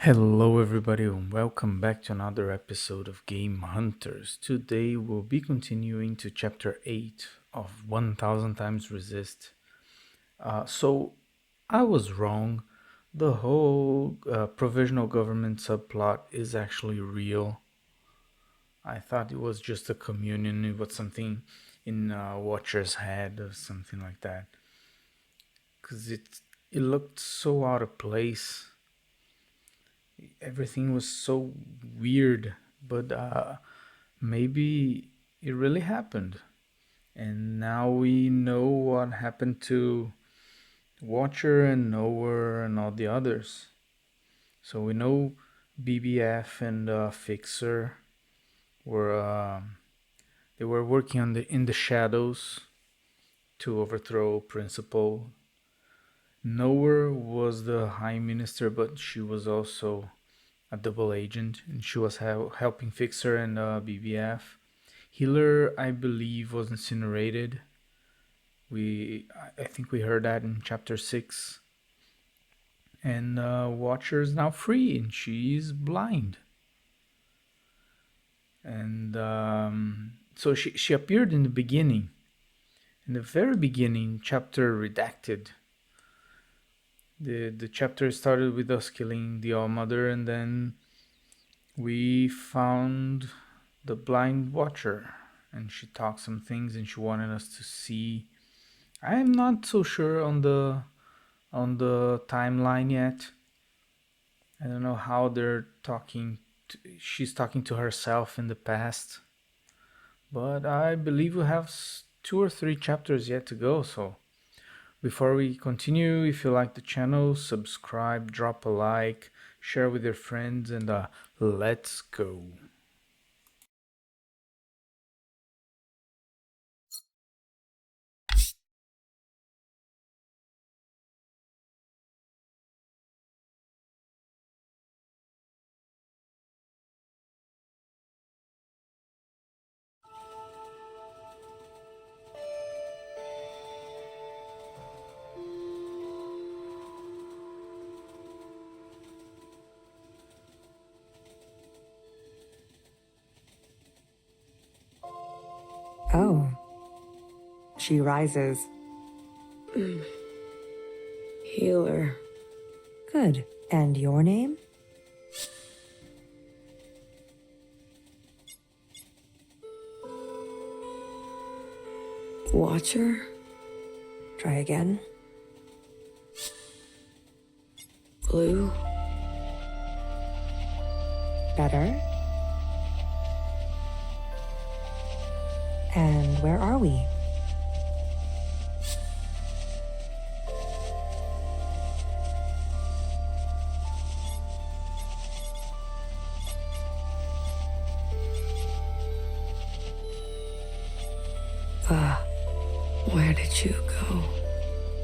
Hello, everybody, and welcome back to another episode of Game Hunters. Today we'll be continuing to chapter 8 of 1000 times Resist. So, I was wrong. The whole provisional government subplot is actually real. I thought it was just a communion, it was something in Watcher's head or something like that. Because it looked so out of place. Everything was so weird, but maybe it really happened. And now we know what happened to Watcher and Knower and all the others. So we know BBF and Fixer were they were working on in the shadows to overthrow Principal. Knower was the High Minister, but she was also a double agent, and she was helping Fixer and BBF. Healer, I believe, was incinerated. I think we heard that in chapter 6. And Watcher is now free, and she's blind. And so she appeared in the beginning. In the very beginning, chapter redacted. The chapter started with us killing the All Mother, and then we found the blind Watcher, and she talked some things, and she wanted us to see. I'm not so sure on the timeline yet. I don't know how they're talking. She's talking to herself in the past, but I believe we have 2 or 3 chapters yet to go. So before we continue, if you like the channel, subscribe, drop a like, share with your friends, and let's go. Oh. She rises. Healer. Good. And your name? Watcher? Try again. Blue? Better. And where are we? Where did you go?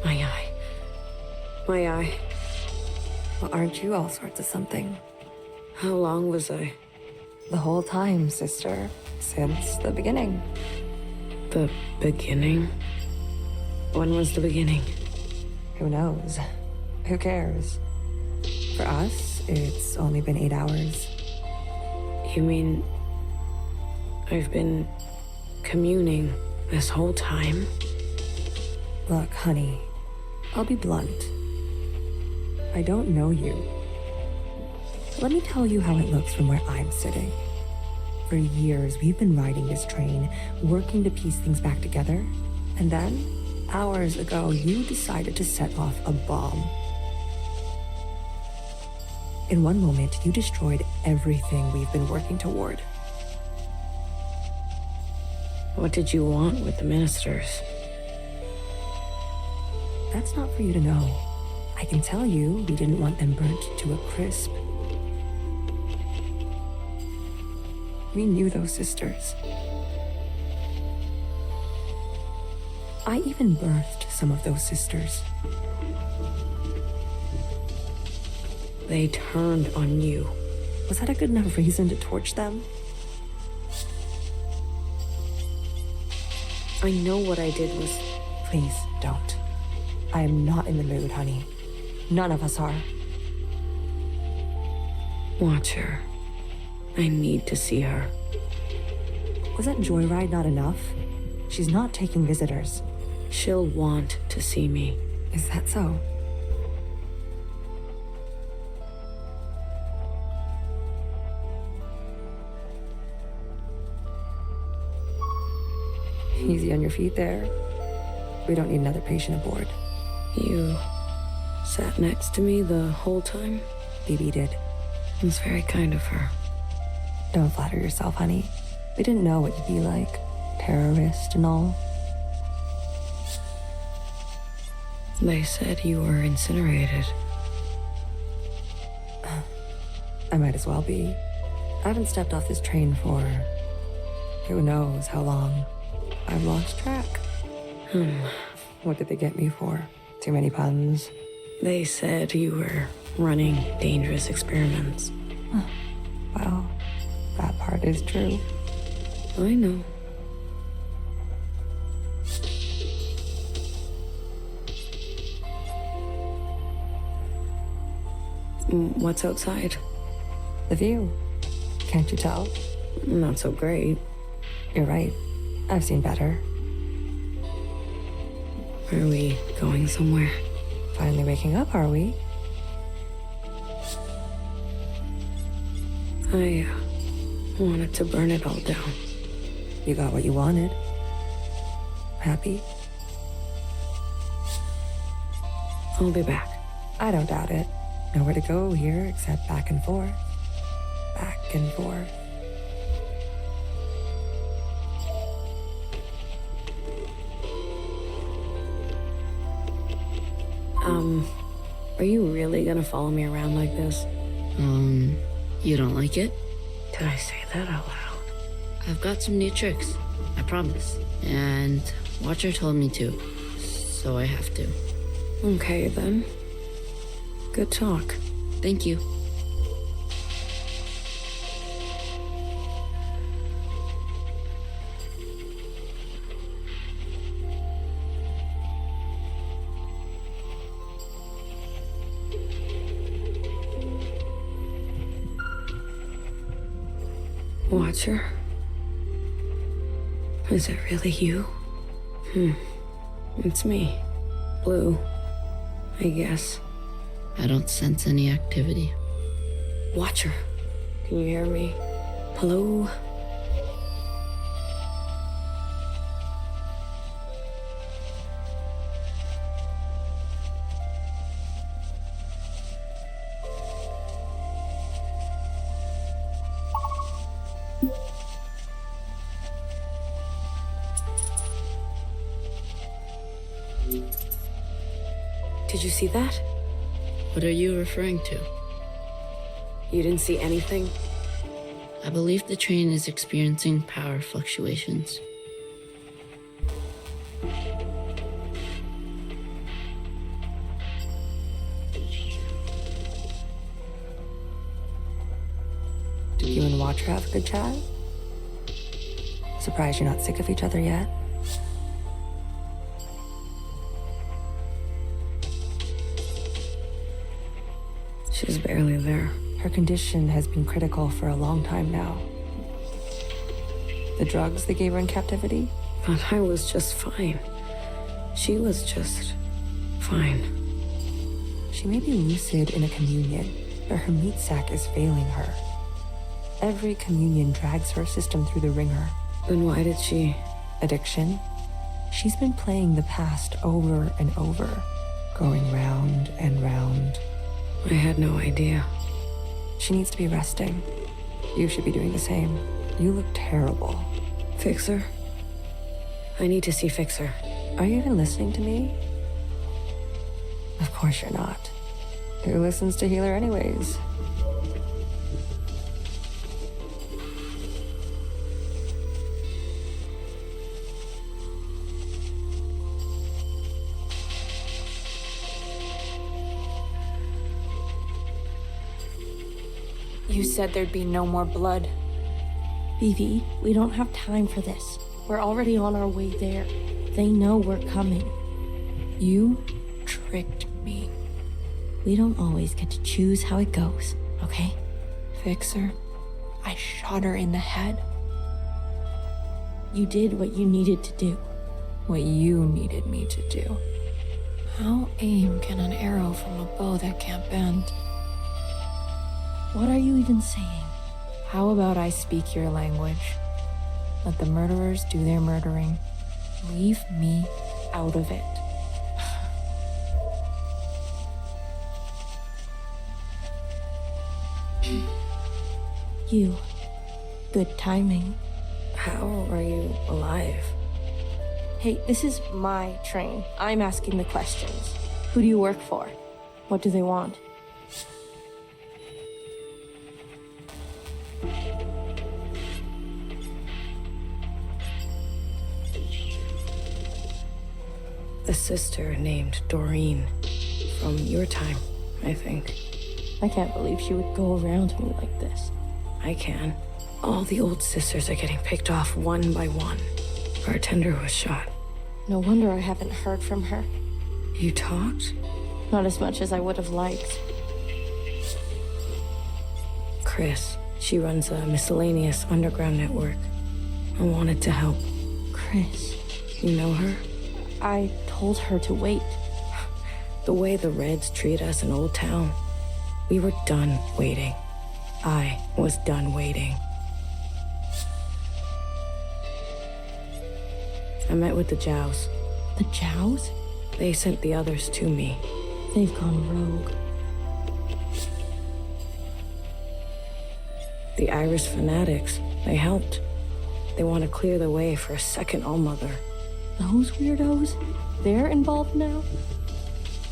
My eye. My eye. Well, aren't you all sorts of something? How long was I? The whole time, sister. Since the beginning. The beginning? When was the beginning? Who knows? Who cares? For us, it's only been 8 hours. You mean I've been communing this whole time? Look, honey, I'll be blunt. I don't know you. Let me tell you how it looks from where I'm sitting. For years, we've been riding this train, working to piece things back together. And then, hours ago, you decided to set off a bomb. In one moment, you destroyed everything we've been working toward. What did you want with the ministers? That's not for you to know. I can tell you we didn't want them burnt to a crisp. We knew those sisters. I even birthed some of those sisters. They turned on you. Was that a good enough reason to torch them? I know what I did was... Please, don't. I am not in the mood, honey. None of us are. Watcher. I need to see her. Was that joyride not enough? She's not taking visitors. She'll want to see me. Is that so? Easy on your feet there. We don't need another patient aboard. You sat next to me the whole time? BB did. It was very kind of her. Don't flatter yourself, honey. We didn't know what you'd be like. Terrorist and all. They said you were incinerated. I might as well be. I haven't stepped off this train for who knows how long. I've lost track. What did they get me for? Too many puns? They said you were running dangerous experiments. Well, that part is true. I know. What's outside? The view. Can't you tell? Not so great. You're right. I've seen better. Are we going somewhere? Finally waking up, are we? I wanted to burn it all down. You got what you wanted. Happy? I'll be back. I don't doubt it. Nowhere to go here except back and forth. Back and forth. Are you really gonna follow me around like this? You don't like it? Did I say that out loud? I've got some new tricks, I promise. And Watcher told me to, so I have to. Okay, then. Good talk. Thank you. Watcher? Is it really you? It's me. Blue. I guess. I don't sense any activity. Watcher. Can you hear me? Hello? Did you see that? What are you referring to? You didn't see anything? I believe the train is experiencing power fluctuations. Did you and Watcher have a good chat? Surprised you're not sick of each other yet? She's barely there. Her condition has been critical for a long time now. The drugs they gave her in captivity? But I was just fine. She was just fine. She may be lucid in a communion, but her meat sac is failing her. Every communion drags her system through the ringer. Then why did she? Addiction? She's been playing the past over and over, going round and round. I had no idea. She needs to be resting. You should be doing the same. You look terrible. Fixer? I need to see Fixer. Are you even listening to me? Of course you're not. Who listens to Healer anyways? You said there'd be no more blood. Vivi, we don't have time for this. We're already on our way there. They know we're coming. You tricked me. We don't always get to choose how it goes, okay? fix her. I shot her in the head. You did what you needed to do. What you needed me to do. How aim can an arrow from a bow that can't bend? What are you even saying? How about I speak your language? Let the murderers do their murdering. Leave me out of it. You. Good timing. How are you alive? Hey, this is my train. I'm asking the questions. Who do you work for? What do they want? A sister named Doreen. From your time, I think. I can't believe she would go around me like this. I can. All the old sisters are getting picked off one by one. Bartender was shot. No wonder I haven't heard from her. You talked? Not as much as I would have liked. Chris. She runs a miscellaneous underground network. I wanted to help. Chris. You know her? I told her to wait. The way the Reds treat us in Old Town. We were done waiting. I was done waiting. I met with the Jows. The Jows? They sent the others to me. They've gone rogue. The Irish fanatics, they helped. They want to clear the way for a second Allmother. Those weirdos? They're involved now?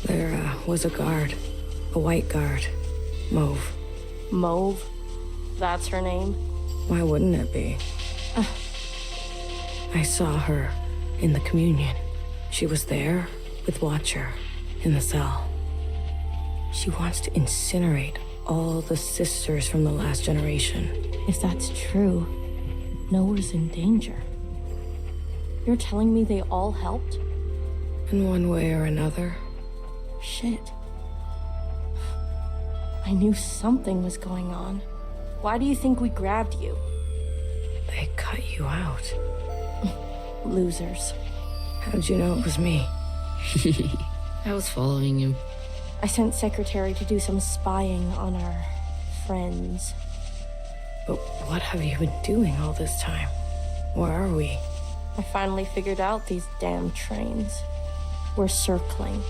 There was a guard. A white guard. Mauve. Mauve? That's her name? Why wouldn't it be? I saw her in the communion. She was there with Watcher in the cell. She wants to incinerate all the sisters from the last generation. If that's true, Noah's in danger. You're telling me they all helped? In one way or another. Shit. I knew something was going on. Why do you think we grabbed you? They cut you out. Losers. How'd you know it was me? I was following you. I sent Secretary to do some spying on our friends. But what have you been doing all this time? Where are we? I finally figured out these damn trains. We're circling.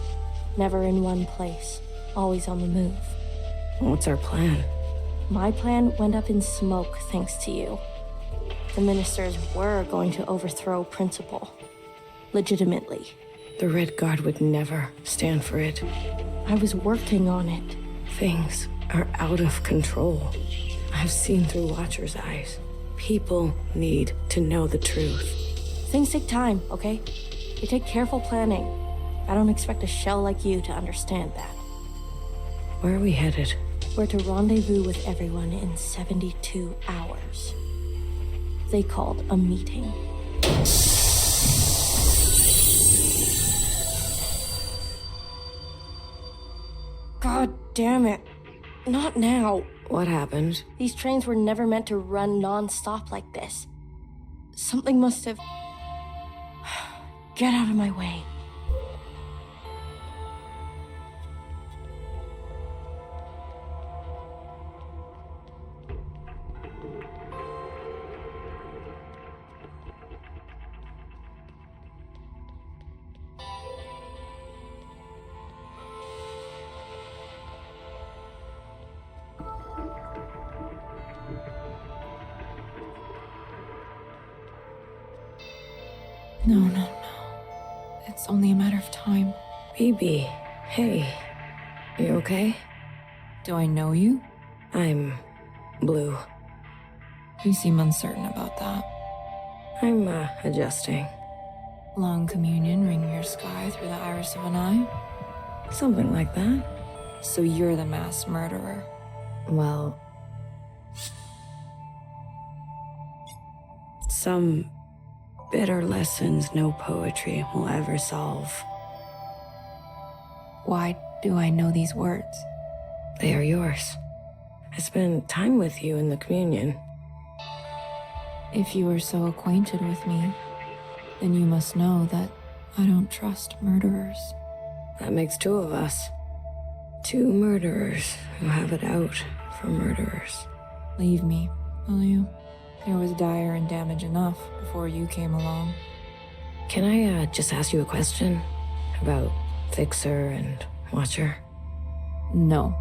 Never in one place. Always on the move. What's our plan? My plan went up in smoke thanks to you. The ministers were going to overthrow Principal. Legitimately. The Red Guard would never stand for it. I was working on it. Things are out of control. I've seen through Watcher's eyes. People need to know the truth. Things take time, okay? They take careful planning. I don't expect a shell like you to understand that. Where are we headed? We're to rendezvous with everyone in 72 hours. They called a meeting. God damn it. Not now. What happened? These trains were never meant to run non-stop like this. Something must have... Get out of my way. No. It's only a matter of time. BB, hey. You okay? Do I know you? I'm blue. You seem uncertain about that. I'm adjusting. Long communion ring your sky through the iris of an eye? Something like that. So you're the mass murderer. Well... Some bitter lessons no poetry will ever solve. Why do I know these words? They are yours. I spent time with you in the communion. If you are so acquainted with me, then you must know that I don't trust murderers. That makes two of us. Two murderers who have it out for murderers. Leave me, will you? There was dire and damage enough before you came along. Can I just ask you a question about Fixer and Watcher? No.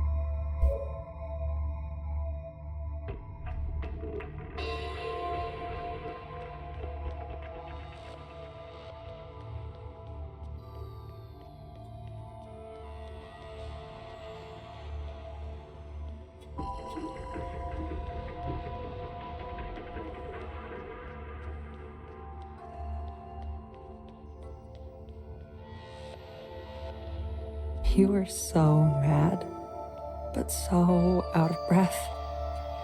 You were so mad, but so out of breath.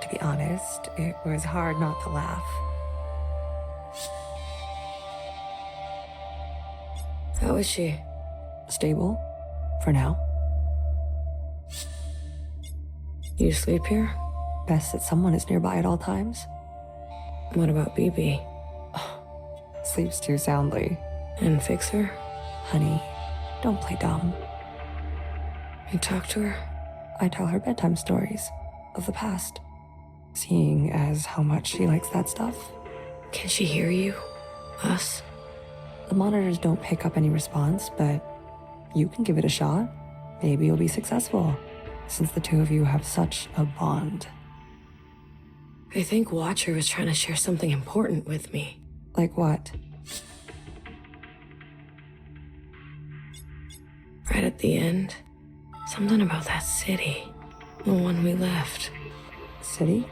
To be honest, it was hard not to laugh. How is she? Stable, for now. You sleep here? Best that someone is nearby at all times. What about BB? Sleeps too soundly. And Fixer? Honey, don't play dumb. You talk to her? I tell her bedtime stories of the past, seeing as how much she likes that stuff. Can she hear you? Us? The monitors don't pick up any response, but you can give it a shot. Maybe you'll be successful, since the two of you have such a bond. I think Watcher was trying to share something important with me. Like what? Right at the end, something about that city. The one we left. City?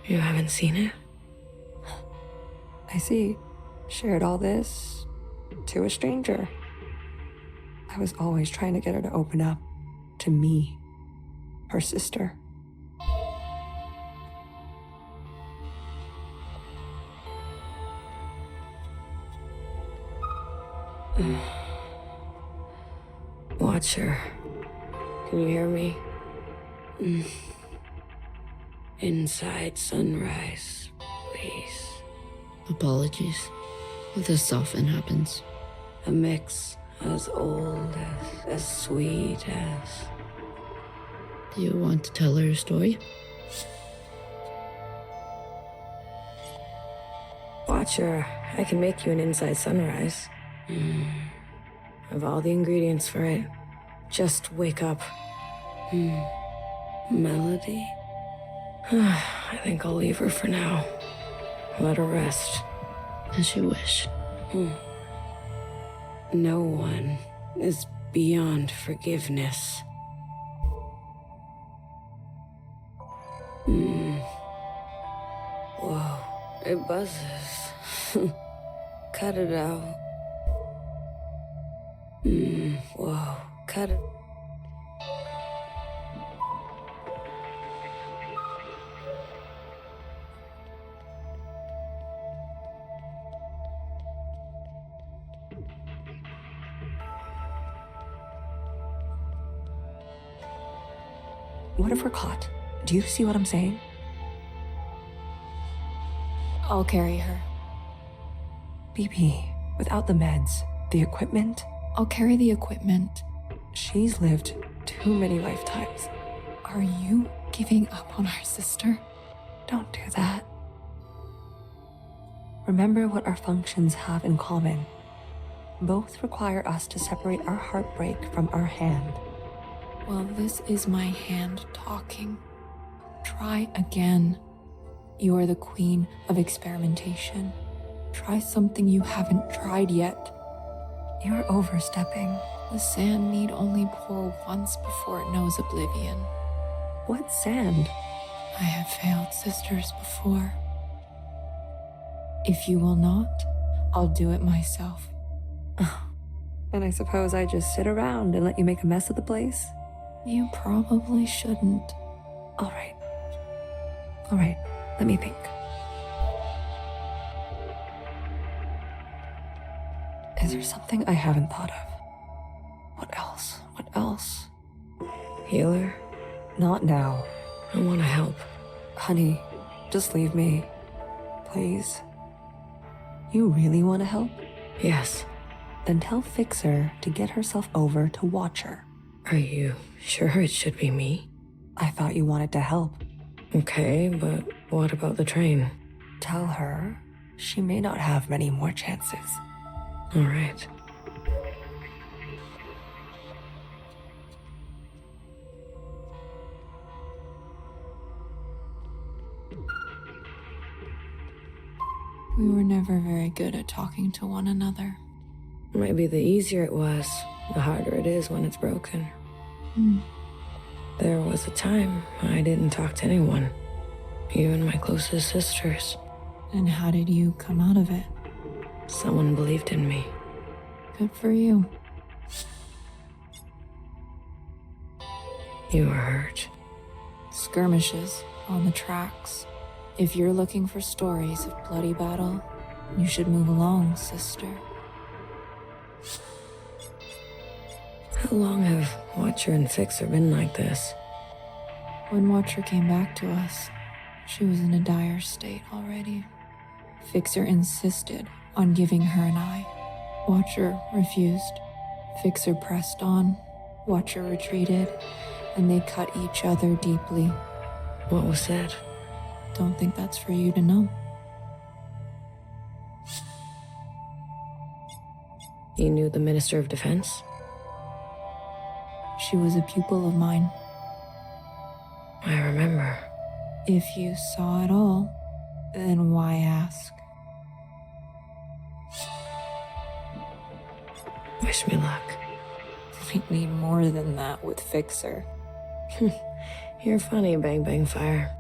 You haven't seen it? I see. Shared all this to a stranger. I was always trying to get her to open up to me, her sister. Watcher, can you hear me? Inside sunrise, please. Apologies. This often happens. A mix as old as sweet as... Do you want to tell her a story? Watcher, I can make you an inside sunrise. Have all the ingredients for it. Just wake up. Melody? I think I'll leave her for now. Let her rest. As you wish. No one is beyond forgiveness. Whoa, it buzzes. Cut it out. Whoa, cut it. What if we're caught? Do you see what I'm saying? I'll carry her. BB, without the meds, the equipment, I'll carry the equipment. she's lived too many lifetimes. Are you giving up on our sister? Don't do that. Remember what our functions have in common. Both require us to separate our heartbreak from our hand. Well, this is my hand talking. Try again. You are the queen of experimentation. Try something you haven't tried yet. You're overstepping. The sand need only pour once before it knows oblivion. What sand? I have failed sisters before. If you will not, I'll do it myself. And I suppose I just sit around and let you make a mess of the place? You probably shouldn't. All right. All right, let me think. Is there something I haven't thought of? What else? What else? Healer? Not now. I want to help. Honey, just leave me. Please. You really want to help? Yes. Then tell Fixer to get herself over to Watcher. Are you sure it should be me? I thought you wanted to help. Okay, but what about the train? Tell her she may not have many more chances. All right. We were never very good at talking to one another. Maybe the easier it was, the harder it is when it's broken. There was a time I didn't talk to anyone, even my closest sisters. And how did you come out of it? Someone believed in me. Good for you. You were hurt. Skirmishes on the tracks. If you're looking for stories of bloody battle, you should move along, sister. How long have Watcher and Fixer been like this? When Watcher came back to us, she was in a dire state already. Fixer insisted on giving her an eye. Watcher refused. Fixer pressed on. Watcher retreated, and they cut each other deeply. What was said? Don't think that's for you to know. You knew the Minister of Defense? She was a pupil of mine. I remember. If you saw it all, then why ask? Wish me luck. I need more than that with Fixer. You're funny, Bang Bang Fire.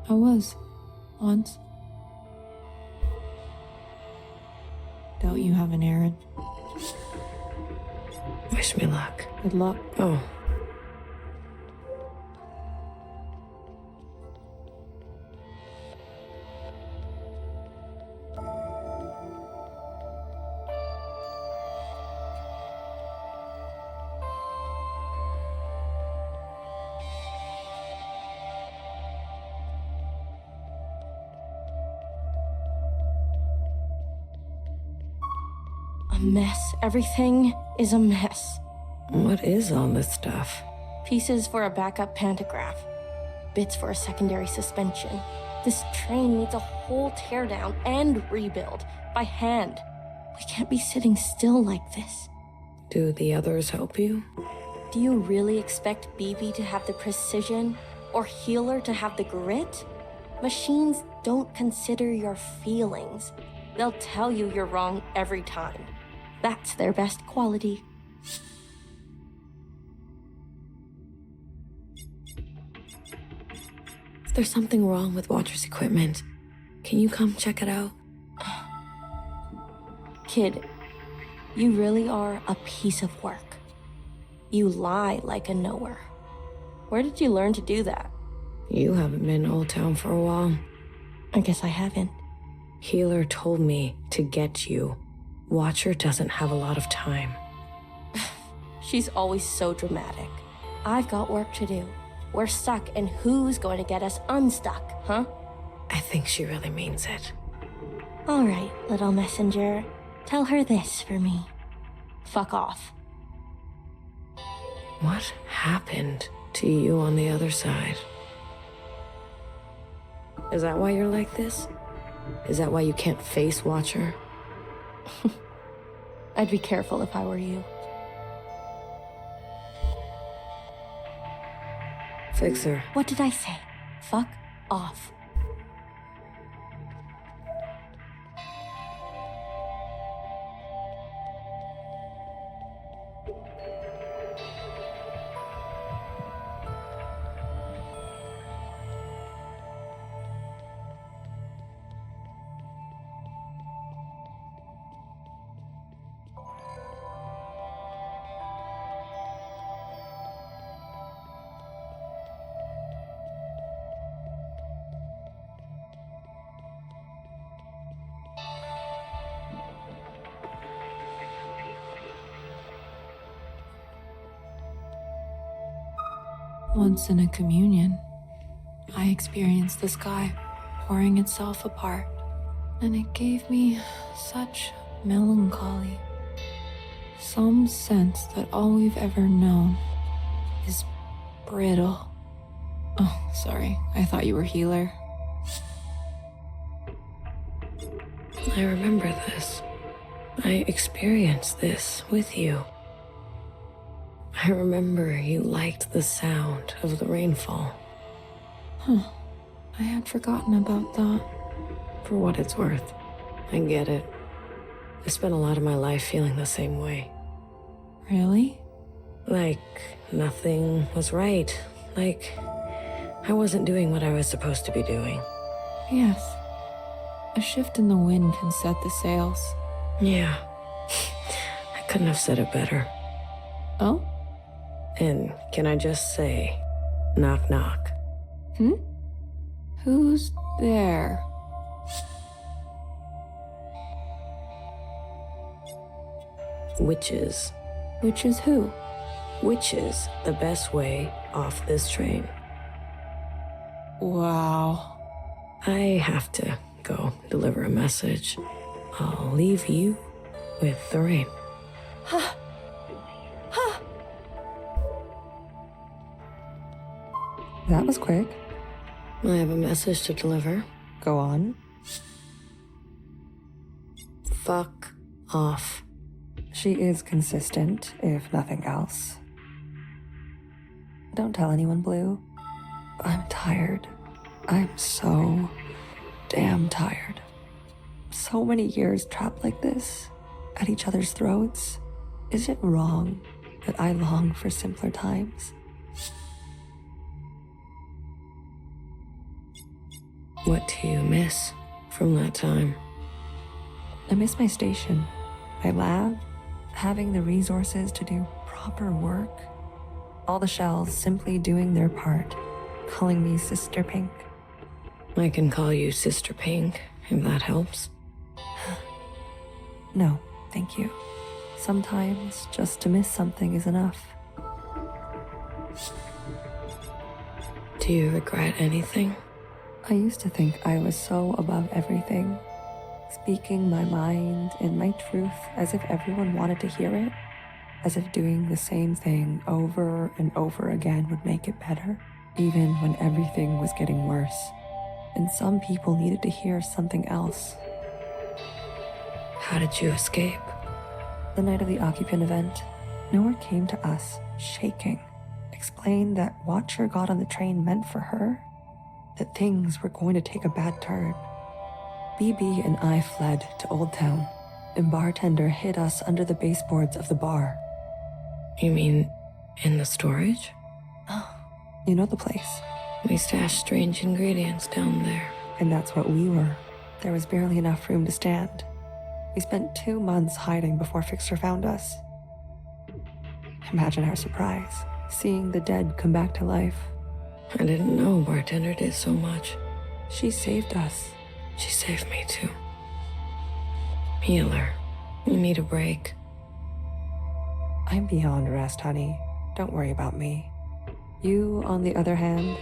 I was. Once. Don't you have an errand? Wish me luck. Good luck. Oh. A mess. Everything is a mess. What is all this stuff? Pieces for a backup pantograph. Bits for a secondary suspension. This train needs a whole teardown and rebuild by hand. We can't be sitting still like this. Do the others help you? Do you really expect BB to have the precision or Healer to have the grit? Machines don't consider your feelings. They'll tell you you're wrong every time. That's their best quality. There's something wrong with Watcher's equipment. Can you come check it out? Kid, you really are a piece of work. You lie like a knower. Where did you learn to do that? You haven't been in Old Town for a while. I guess I haven't. Healer told me to get you. Watcher doesn't have a lot of time. She's always so dramatic. I've got work to do. We're stuck, and who's going to get us unstuck, huh? I think she really means it. All right, little messenger. Tell her this for me. Fuck off. What happened to you on the other side? Is that why you're like this? Is that why you can't face Watcher? I'd be careful if I were you. Fixer. What did I say? Fuck off. Once in a communion, I experienced the sky pouring itself apart, and it gave me such melancholy. Some sense that all we've ever known is brittle. Oh, sorry, I thought you were healer. I remember this. I experienced this with you. I remember you liked the sound of the rainfall. I had forgotten about that. For what it's worth, I get it. I spent a lot of my life feeling the same way. Really? Like nothing was right. Like I wasn't doing what I was supposed to be doing. Yes. A shift in the wind can set the sails. Yeah. I couldn't have said it better. Oh? And can I just say, knock knock. Who's there? Witches. Witches who? Witches, the best way off this train. Wow. I have to go deliver a message. I'll leave you with the rain. That was quick. I have a message to deliver. Go on. Fuck off. She is consistent, if nothing else. Don't tell anyone, Blue. I'm tired. I'm so damn tired. So many years trapped like this, at each other's throats. Is it wrong that I long for simpler times? What do you miss from that time? I miss my station, my lab, having the resources to do proper work. All the shells simply doing their part, calling me Sister Pink. I can call you Sister Pink, if that helps. No, thank you. Sometimes just to miss something is enough. Do you regret anything? I used to think I was so above everything, speaking my mind and my truth as if everyone wanted to hear it, as if doing the same thing over and over again would make it better, even when everything was getting worse. And some people needed to hear something else. How did you escape? The night of the occupant event, Nora came to us, shaking, explained that Watcher got on the train meant for her, that things were going to take a bad turn. BB and I fled to Old Town, and bartender hid us under the baseboards of the bar. You mean in the storage? You know the place, We stashed strange ingredients down there. and that's what we were. There was barely enough room to stand. We spent 2 months hiding before Fixer found us. Imagine our surprise, seeing the dead come back to life. I didn't know bartender did so much. She saved us. She saved me too. Healer, you need a break. I'm beyond rest, honey. Don't worry about me. You, on the other hand,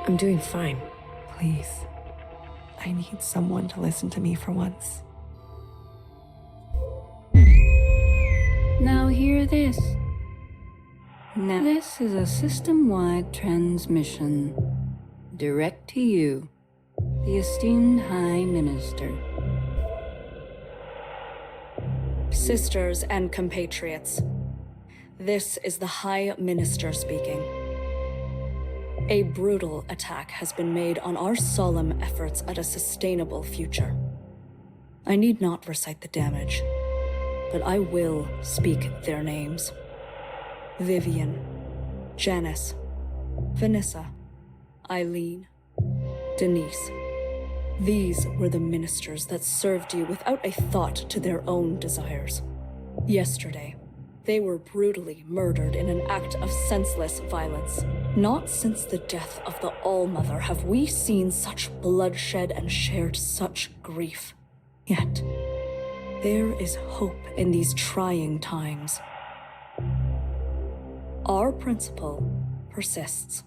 I'm doing fine. please. I need someone to listen to me for once. Now hear this. Now this is a system-wide transmission. Direct to you, the esteemed High Minister. Sisters and compatriots, this is the High Minister speaking. A brutal attack has been made on our solemn efforts at a sustainable future. I need not recite the damage, but I will speak their names. Vivian, Janice, Vanessa, Eileen, Denise. These were the ministers that served you without a thought to their own desires. Yesterday, they were brutally murdered in an act of senseless violence. Not since the death of the All-Mother have we seen such bloodshed and shared such grief. Yet, there is hope in these trying times. Our principle persists.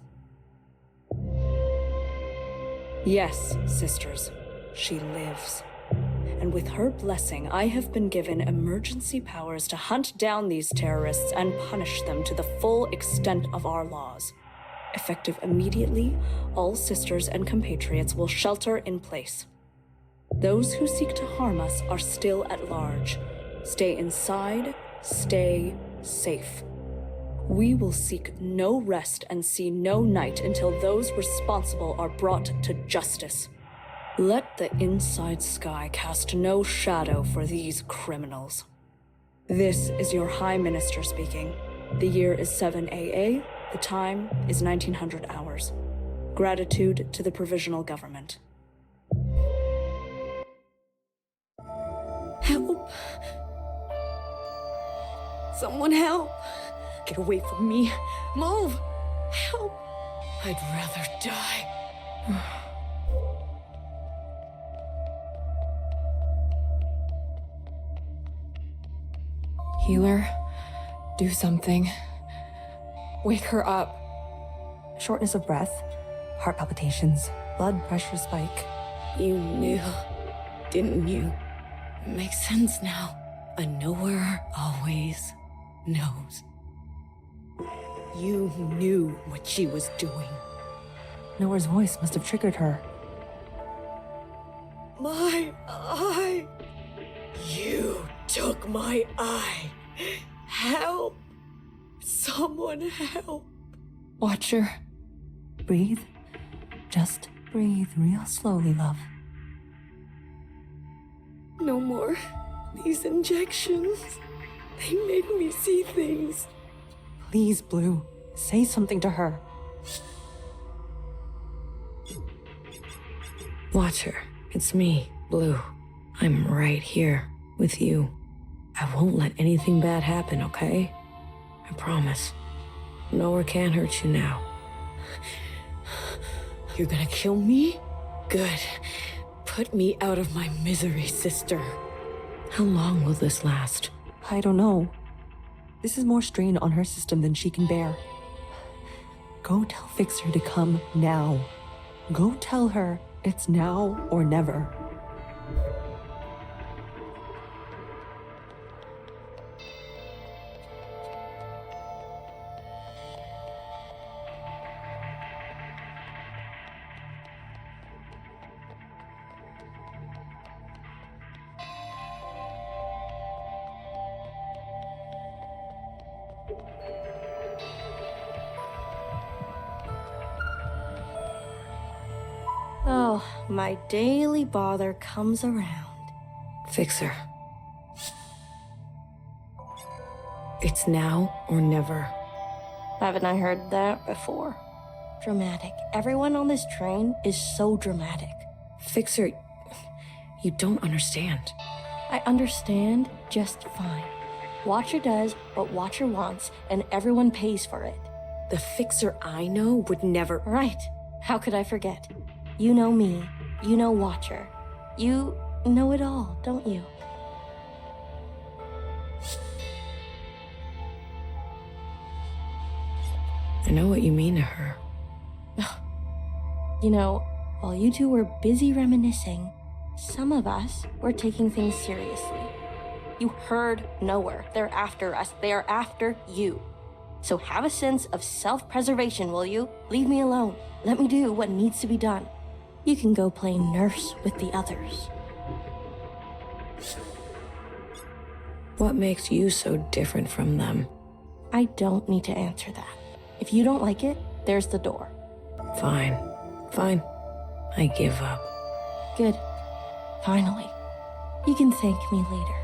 Yes, sisters, she lives. And with her blessing, I have been given emergency powers to hunt down these terrorists and punish them to the full extent of our laws. Effective immediately, all sisters and compatriots will shelter in place. Those who seek to harm us are still at large. Stay inside, stay safe. We will seek no rest and see no night until those responsible are brought to justice. Let the inside sky cast no shadow for these criminals. This is your High Minister speaking. The year is 7 AA, the time is 1900 hours. Gratitude to the Provisional Government. Help! Someone help! Get away from me! Move! Help! I'd rather die. Healer, do something. Wake her up. Shortness of breath, heart palpitations, blood pressure spike. You knew, didn't you? It makes sense now. A knower always knows. You knew what she was doing. Noah's voice must have triggered her. My eye! You took my eye! Help! Someone help! Watcher. Breathe. Just breathe real slowly, love. No more. These injections. They make me see things. Please, Blue, say something to her. Watcher, it's me, Blue. I'm right here with you. I won't let anything bad happen, okay? I promise. Nowhere can hurt you now. You're gonna kill me? Good. Put me out of my misery, sister. How long will this last? I don't know. This is more strain on her system than she can bear. Go tell Fixer to come now. Go tell her it's now or never. Oh, my daily bother comes around. Fixer. It's now or never. Haven't I heard that before? Dramatic. Everyone on this train is so dramatic. Fixer, you don't understand. I understand just fine. Watcher does what Watcher wants, and everyone pays for it. The Fixer I know would never. Right. How could I forget? You know me. You know Watcher. You know it all, don't you? I know what you mean to her. You know, while you two were busy reminiscing, some of us were taking things seriously. You heard nowhere. They're after us. They are after you. So have a sense of self-preservation, will you? Leave me alone. Let me do what needs to be done. You can go play nurse with the others. What makes you so different from them? I don't need to answer that. If you don't like it, there's the door. Fine. Fine. I give up. Good. Finally. You can thank me later.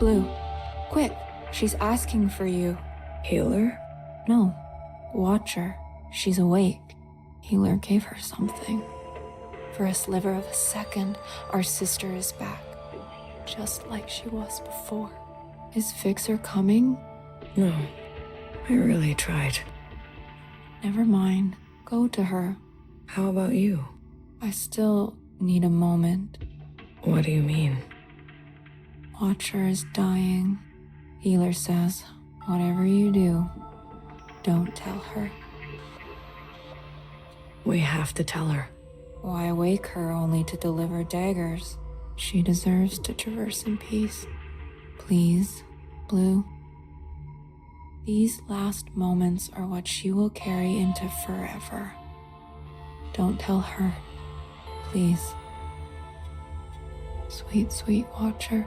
Blue, quick. She's asking for you. Healer? No. Watcher. She's awake. Healer gave her something. For a sliver of a second, our sister is back. Just like she was before. Is Fixer coming? No. I really tried. Never mind. Go to her. How about you? I still need a moment. What do you mean? Watcher is dying. Healer says, whatever you do, don't tell her. We have to tell her. Why wake her only to deliver daggers? She deserves to traverse in peace. Please, Blue. These last moments are what she will carry into forever. Don't tell her, please. Sweet, sweet Watcher.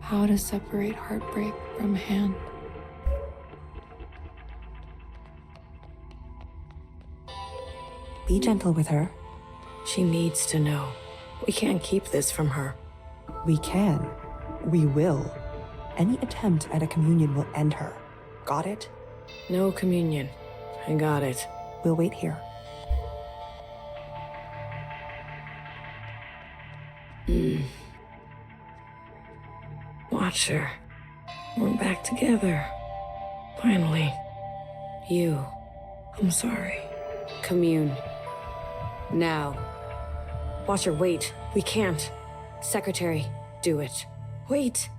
How to separate heartbreak from hand. Be gentle with her. She needs to know. We can't keep this from her. We can. We will. Any attempt at a communion will end her. Got it? No communion. I got it. We'll wait here. Watcher. We're back together. Finally. You. I'm sorry. Commune. Now. Watcher, wait. We can't. Secretary, do it. Wait.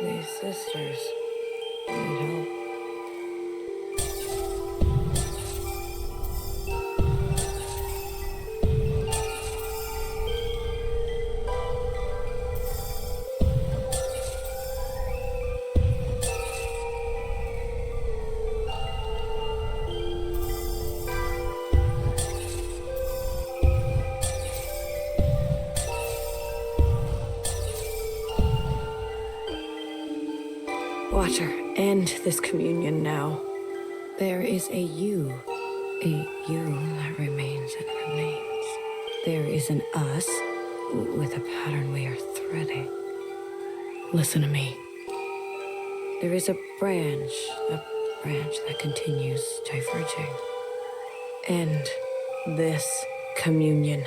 These sisters need help. Watcher, end this communion now. There is a you that remains and remains. There is an us with a pattern we are threading. Listen to me. There is a branch that continues diverging. End this communion.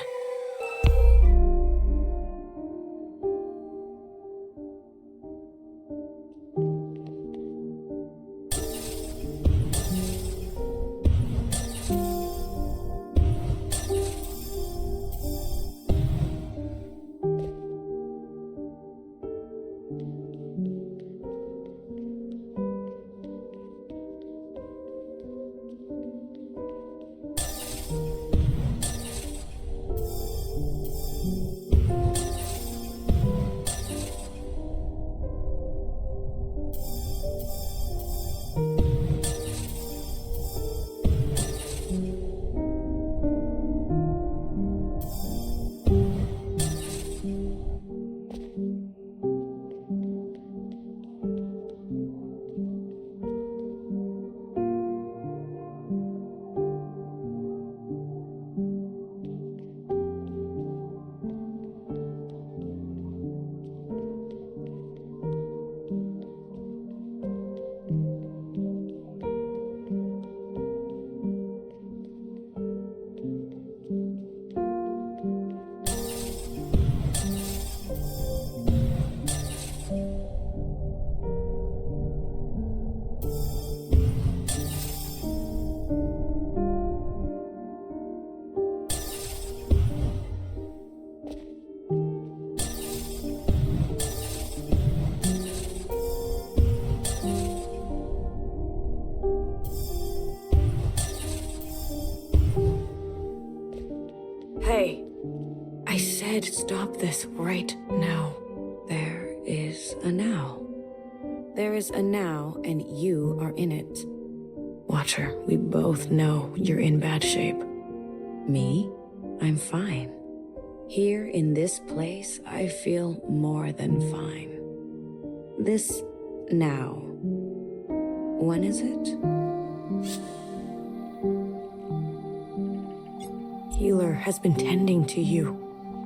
Hey, I said stop this right now. There is a now. There is a now, and you are in it. Watcher, we both know you're in bad shape. Me? I'm fine. Here in this place, I feel more than fine. This now. When is it? Healer has been tending to you.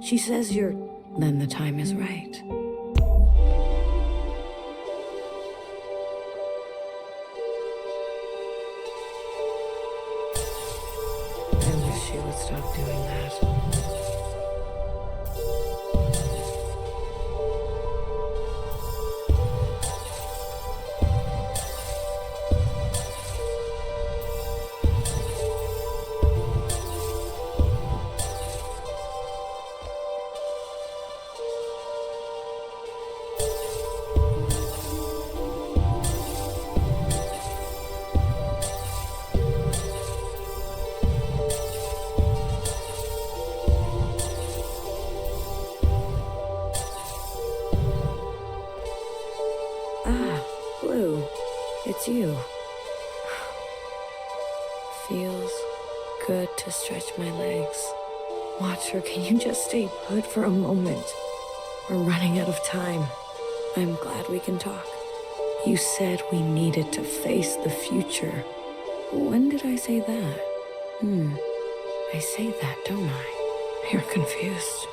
She says you're... Then the time is right. I wish she would stop doing that. It's you. Feels good to stretch my legs. Watcher, can you just stay put for a moment? We're running out of time. I'm glad we can talk. You said we needed to face the future. When did I say that? I say that, don't I? You're confused.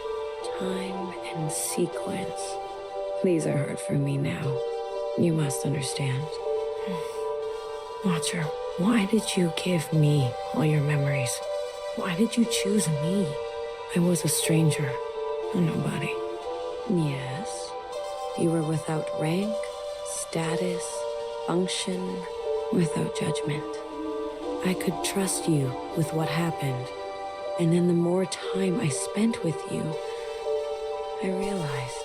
Time and sequence. These are hard for me now. You must understand. Watcher, why did you give me all your memories? Why did you choose me? I was a stranger, a nobody. Yes, you were without rank, status, function, without judgment. I could trust you with what happened. And then the more time I spent with you, I realized.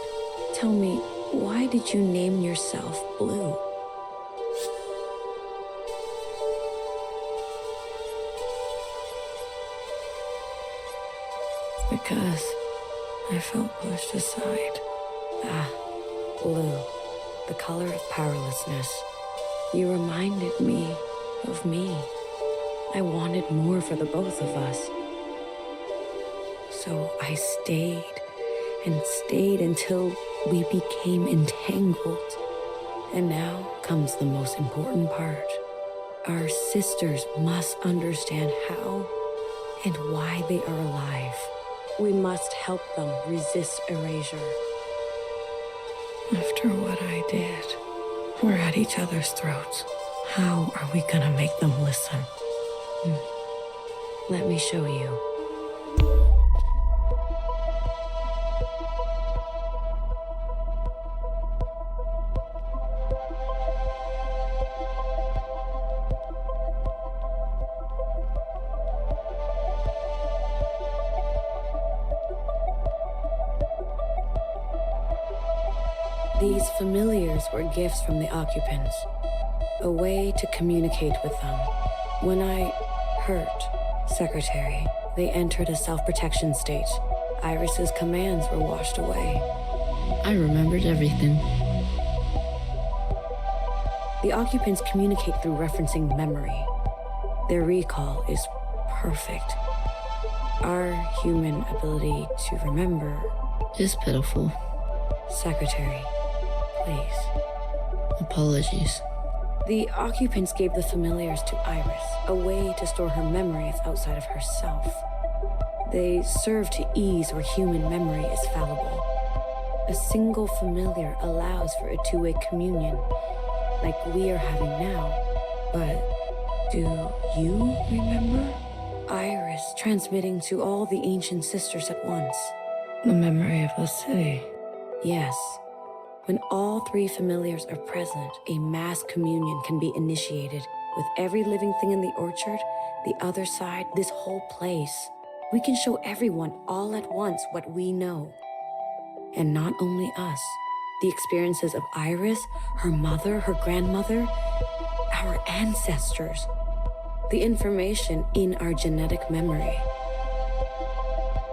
Tell me, why did you name yourself Blue? Because I felt pushed aside. Blue, the color of powerlessness. You reminded me of me. I wanted more for the both of us. So I stayed and stayed until we became entangled. And now comes the most important part. Our sisters must understand how and why they are alive. We must help them resist erasure. After what I did, we're at each other's throats. How are we gonna make them listen? Let me show you. These familiars were gifts from the occupants, a way to communicate with them. When I hurt Secretary, they entered a self-protection state. Iris's commands were washed away. I remembered everything. The occupants communicate through referencing memory. Their recall is perfect. Our human ability to remember... It's pitiful. Secretary, please. Apologies. The occupants gave the familiars to Iris, a way to store her memories outside of herself. They serve to ease where human memory is fallible. A single familiar allows for a two-way communion, like we are having now. But do you remember? Iris transmitting to all the ancient sisters at once. The memory of the city. Yes. When all three familiars are present, a mass communion can be initiated with every living thing in the orchard, the other side, this whole place. We can show everyone all at once what we know. And not only us, the experiences of Iris, her mother, her grandmother, our ancestors, the information in our genetic memory.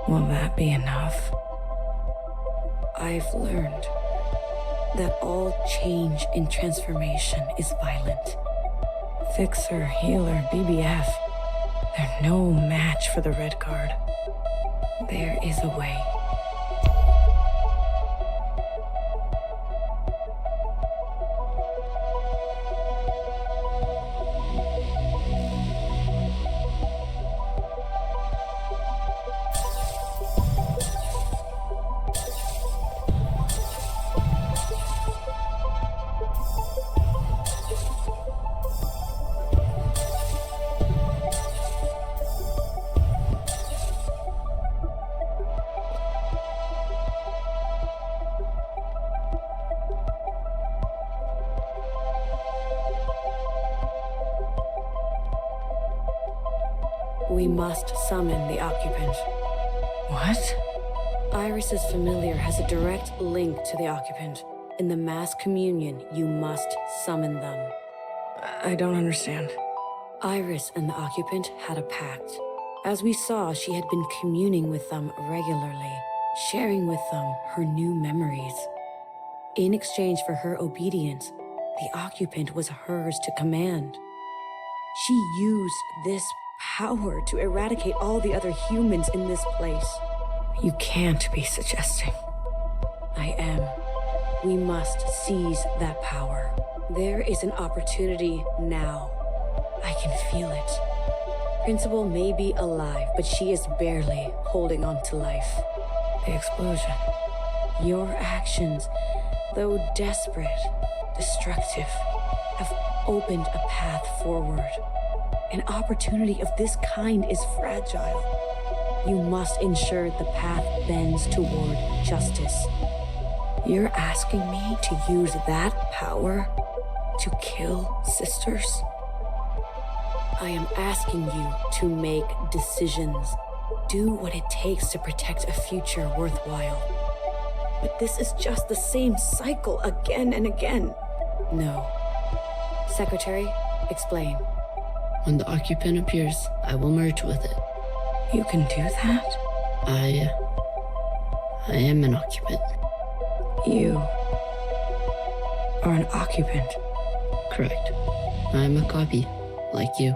Will that be enough? I've learned that all change and transformation is violent. Fixer, healer, BBF, they're no match for the Red Guard. There is a way. We must summon the occupant. What? Iris's familiar has a direct link to the occupant. In the mass communion, you must summon them. I don't understand. Iris and the occupant had a pact. As we saw, she had been communing with them regularly, sharing with them her new memories. In exchange for her obedience, The occupant was hers to command. She used this power to eradicate all the other humans in this place. You can't be suggesting. I am. We must seize that power. There is an opportunity now. I can feel it. Principal may be alive, but she is barely holding on to life. The explosion. Your actions, though desperate, destructive, have opened a path forward. An opportunity of this kind is fragile. You must ensure the path bends toward justice. You're asking me to use that power to kill sisters? I am asking you to make decisions. Do what it takes to protect a future worthwhile. But this is just the same cycle again and again. No. Secretary, explain. When the occupant appears, I will merge with it. You can do that? I am an occupant. You are an occupant. Correct. I am a copy, like you.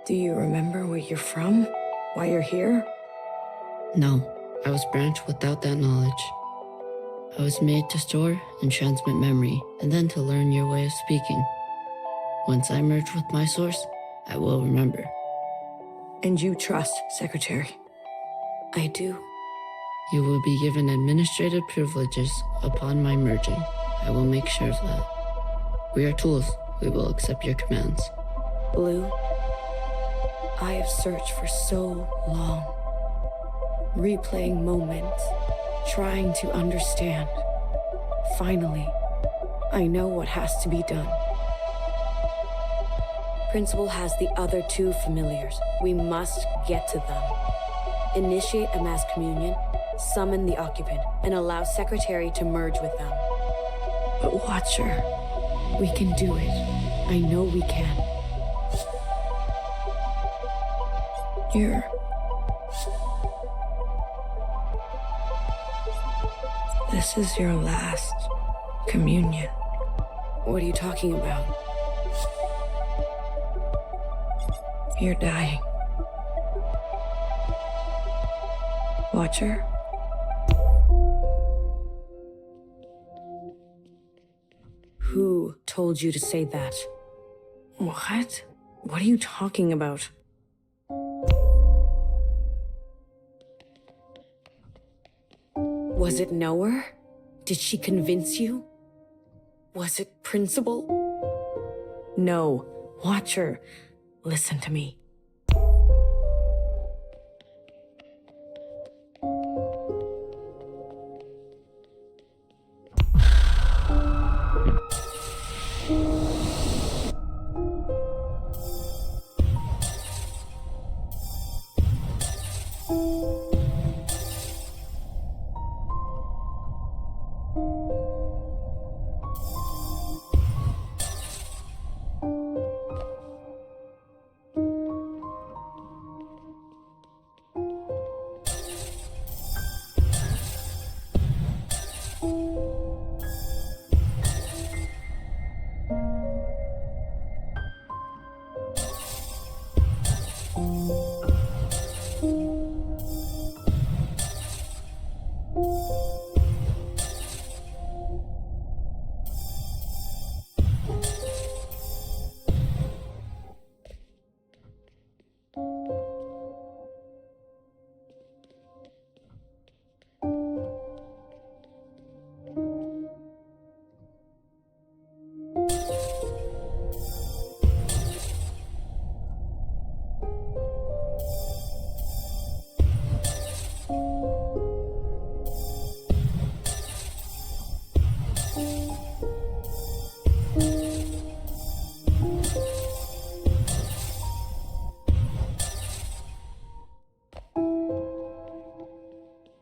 Do you remember where you're from? Why you're here? No, I was branched without that knowledge. I was made to store and transmit memory, and then to learn your way of speaking. Once I merge with my source, I will remember. And you trust, Secretary? I do. You will be given administrative privileges upon my merging. I will make sure of that. We are tools. We will accept your commands. Blue, I have searched for so long. Replaying moments, trying to understand. Finally, I know what has to be done. Principal has the other two familiars. We must get to them. Initiate a mass communion, summon the occupant, and allow Secretary to merge with them. But Watcher, we can do it. I know we can. This is your last communion. What are you talking about? You're dying. Watcher? Who told you to say that? What? What are you talking about? Was it Noah? Did she convince you? Was it Principal? No. Watcher, listen to me.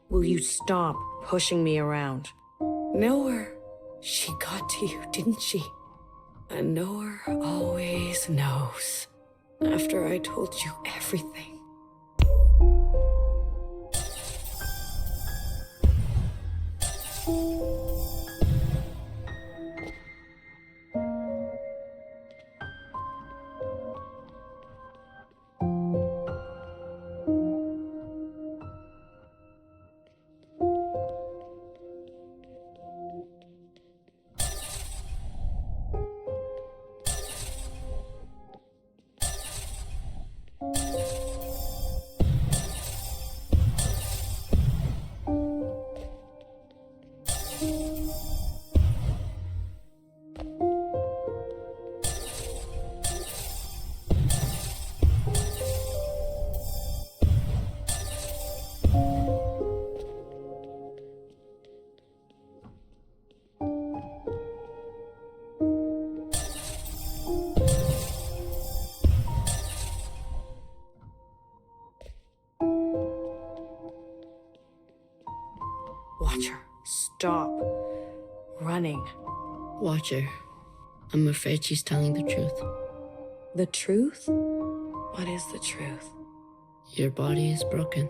Will you stop pushing me around? Noah, she got to you, didn't she? And Noah always knows. After I told you everything. planning? Watcher. I'm afraid she's telling the truth. The truth? What is the truth? Your body is broken.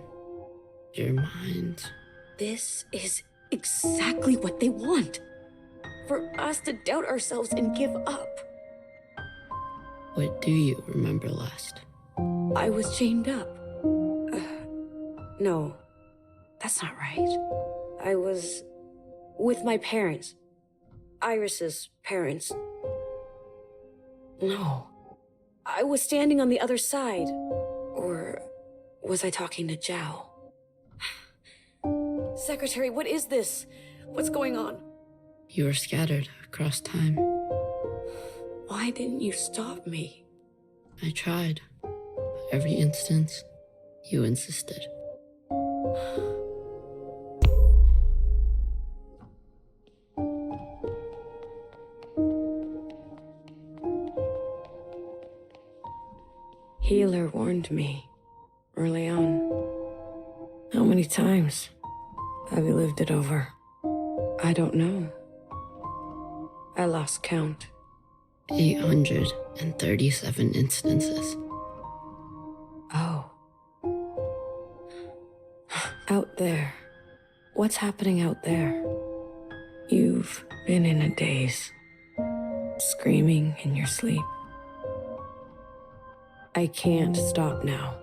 Your mind. This is exactly what they want. For us to doubt ourselves and give up. What do you remember last? I was chained up. No, that's not right. I was with my parents. Iris's parents. No. I was standing on the other side. Or was I talking to Zhao? Secretary, what is this? What's going on? You were scattered across time. Why didn't you stop me? I tried. But every instance, you insisted. Healer warned me early on. How many times have you lived it over? I don't know. I lost count. 837 instances. Oh. Out there. What's happening out there? You've been in a daze. Screaming in your sleep. I can't stop now.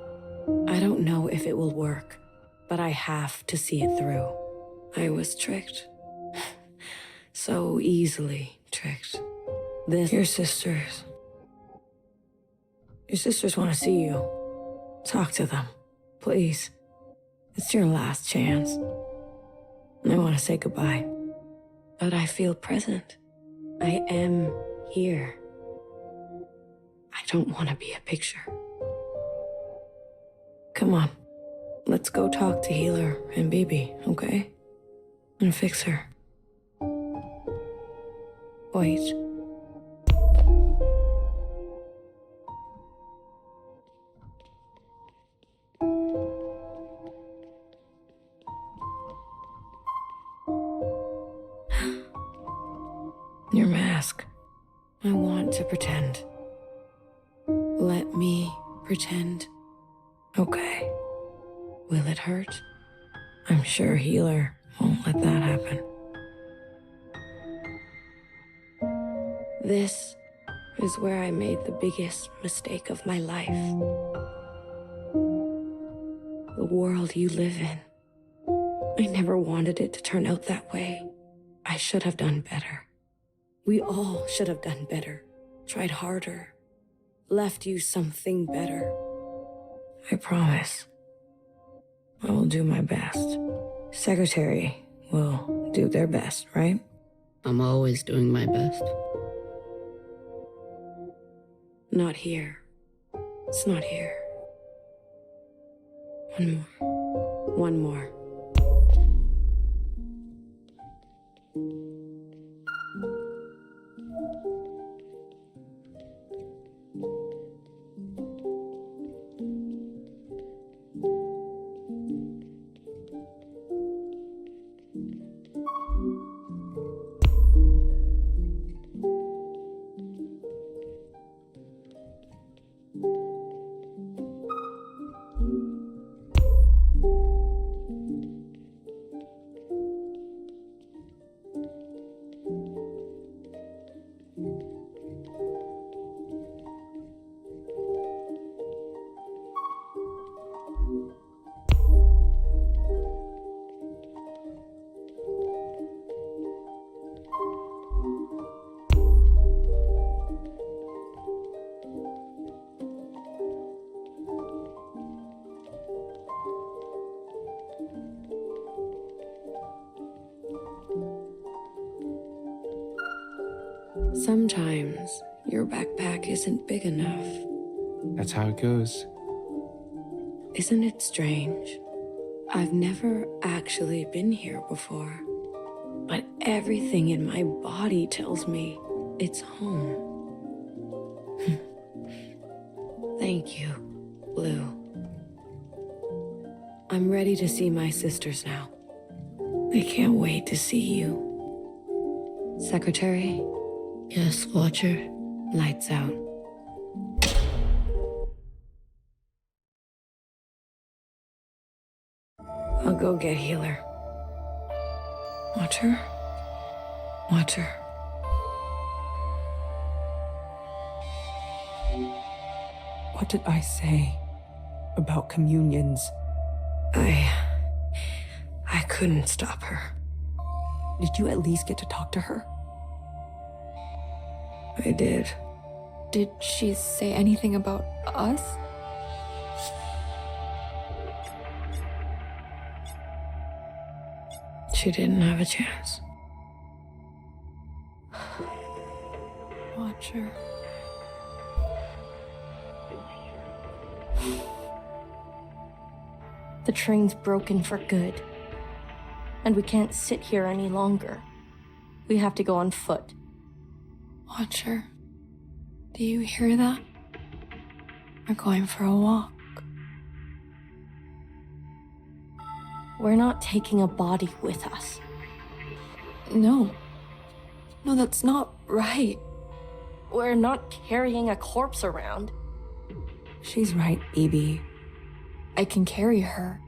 I don't know if it will work, but I have to see it through. I was tricked. So easily tricked. Your sisters. Your sisters want to see you. Talk to them, please. It's your last chance. I want to say goodbye. But I feel present. I am here. I don't want to be a picture. Come on. Let's go talk to Healer and Bibi, okay? And fix her. Wait. Your mask. I want to pretend. Let me pretend. Okay. Will it hurt? I'm sure Healer won't let that happen. This is where I made the biggest mistake of my life. The world you live in. I never wanted it to turn out that way. I should have done better. We all should have done better. Tried harder. Left you something better. I promise. I will do my best. Secretary will do their best, right? I'm always doing my best. Not here. It's not here. One more. One more. Sometimes your backpack isn't big enough. That's how it goes. Isn't it strange? I've never actually been here before, but everything in my body tells me it's home. Thank you, Blue. I'm ready to see my sisters now. I can't wait to see you. Secretary, Yes, Watcher. lights out. I'll go get Healer. Watcher? Watcher. What did I say about communions? I couldn't stop her. Did you at least get to talk to her? I did. Did she say anything about us? She didn't have a chance. Watcher. The train's broken for good. And we can't sit here any longer. We have to go on foot. Watcher. Do you hear that? We're going for a walk. We're not taking a body with us. No. No, that's not right. We're not carrying a corpse around. She's right, BB. I can carry her.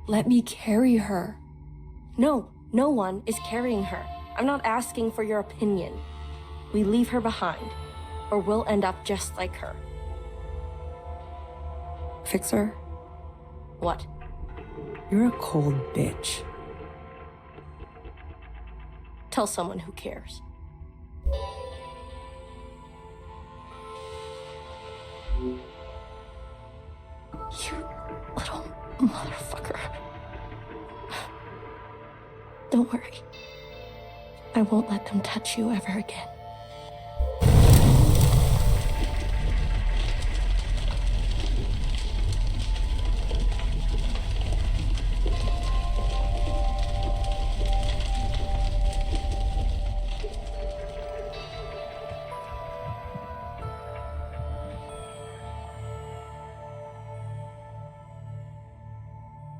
Let me carry her. No, no one is carrying her. I'm not asking for your opinion. We leave her behind, or we'll end up just like her. Fixer, What? you're a cold bitch. Tell someone who cares. You little motherfucker. Don't worry. I won't let them touch you ever again.